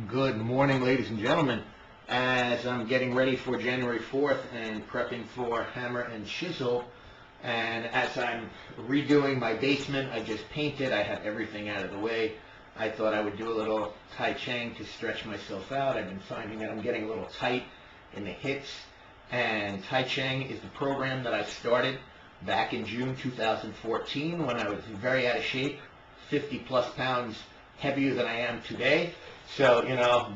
Good morning, ladies and gentlemen. As I'm getting ready for January 4th and prepping for hammer and chisel, and as I'm redoing my basement, I just painted, I have everything out of the way. I thought I would do a little TaiCheng to stretch myself out. I've been finding that I'm getting a little tight in the hips, and TaiCheng is the program that I started back in June 2014 when I was very out of shape, 50 plus pounds heavier than I am today. So,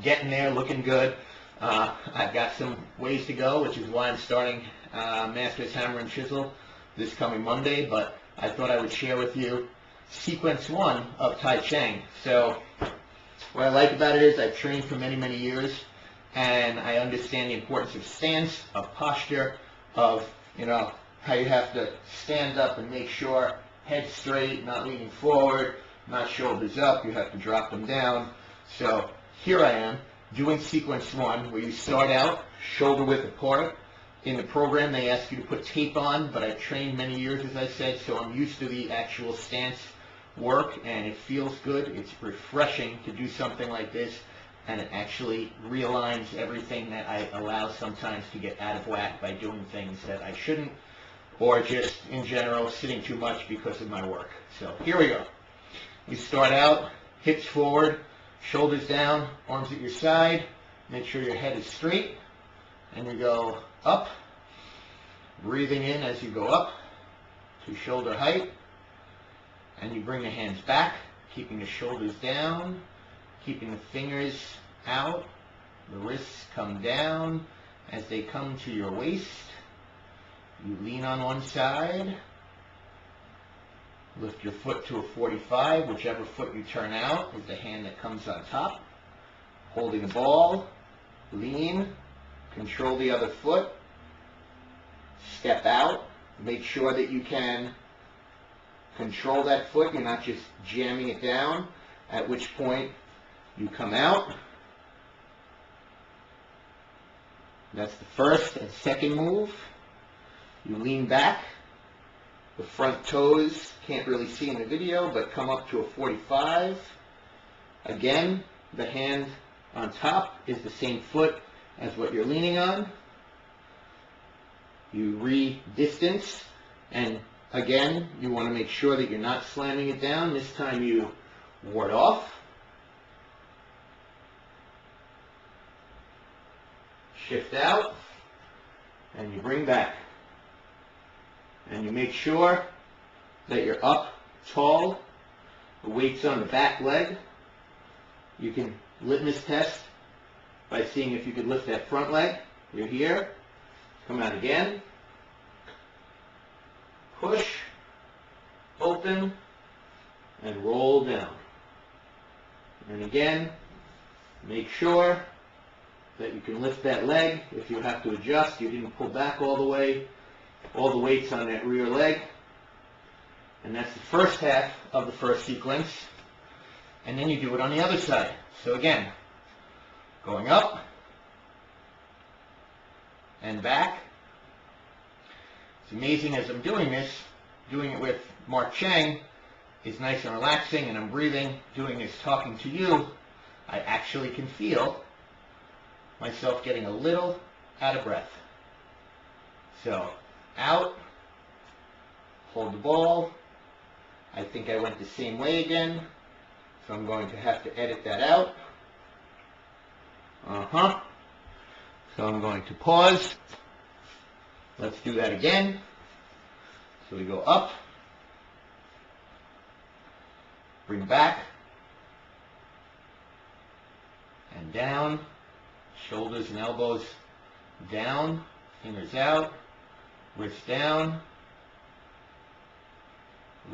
getting there, looking good. I've got some ways to go, which is why I'm starting Master's Hammer and Chisel this coming Monday, but I thought I would share with you Sequence 1 of TaiCheng. So, what I like about it is I've trained for many, many years, and I understand the importance of stance, of posture, of, how you have to stand up and make sure head straight, not leaning forward, not shoulders up. You have to drop them down. So here I am doing Sequence 1, where you start out shoulder width apart. In the program they ask you to put tape on, but I've trained many years, as I said, so I'm used to the actual stance work, and it feels good. It's refreshing to do something like this, and it actually realigns everything that I allow sometimes to get out of whack by doing things that I shouldn't, or just in general sitting too much because of my work. So here we go. You start out hips forward, shoulders down, arms at your side. Make sure your head is straight. And you go up, breathing in as you go up to shoulder height. And you bring the hands back, keeping the shoulders down, keeping the fingers out. The wrists come down as they come to your waist. You lean on one side. Lift your foot to a 45. Whichever foot you turn out is the hand that comes on top. Holding the ball, lean, control the other foot, step out. Make sure that you can control that foot. You're not just jamming it down, at which point you come out. That's the first and second move. You lean back. The front toes, can't really see in the video, but come up to a 45. Again, the hand on top is the same foot as what you're leaning on. You re-distance, and again, you want to make sure that you're not slamming it down. This time you ward off. Shift out, and you bring back. And you make sure that you're up tall. The weight's on the back leg. You can litmus test by seeing if you could lift that front leg. You're here. Come out again. Push, open, and roll down. And again, make sure that you can lift that leg. If you have to adjust, you didn't pull back all the way. All the weight's on that rear leg. And that's the first half of the first sequence. And then you do it on the other side. So again, going up and back. It's amazing as I'm doing this, doing it with Mark Chang is nice and relaxing, and I'm breathing, doing this, talking to you. I actually can feel myself getting a little out of breath. So, out, hold the ball. I think I went the same way again, so I'm going to have to edit that out. So I'm going to pause. Let's do that again. So we go up, bring back, and down, shoulders and elbows down, fingers out. Wrist down,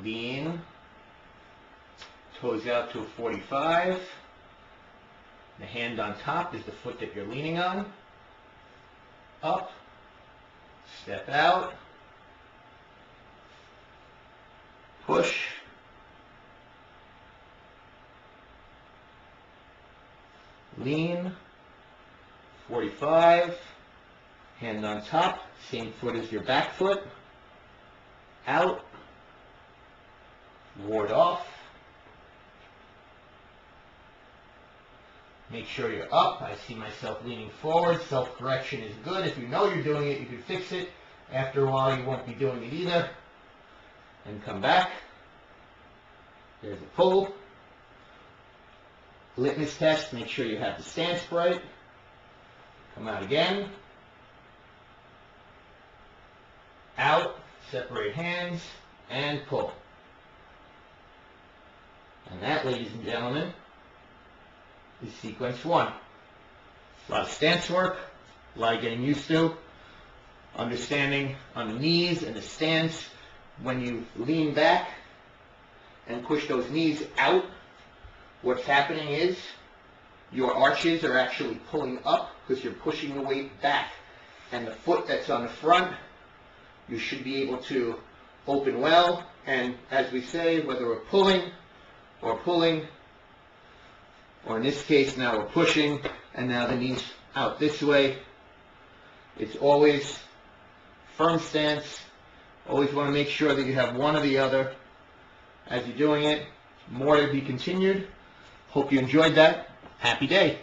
lean, toes out to a 45. The hand on top is the foot that you're leaning on. Up, step out, push, lean, 45. Hand on top, same foot as your back foot. Out, ward off, Make sure you're up. I see myself leaning forward. Self-correction is good. If you know you're doing it, you can fix it. After a while, you won't be doing it either. And come back. There's a pull. Litmus test. Make sure you have the stance right. Come out again. Out. Separate hands. And pull. And that, ladies and gentlemen, is Sequence 1. A lot of stance work, a lot of getting used to, understanding on the knees and the stance. When you lean back and push those knees out, what's happening is your arches are actually pulling up because you're pushing the weight back. And the foot that's on the front, you should be able to open well. And as we say, whether we're pulling, or in this case now we're pushing, and now the knees out this way. It's always firm stance. Always want to make sure that you have one or the other as you're doing it. More to be continued. Hope you enjoyed that. Happy day.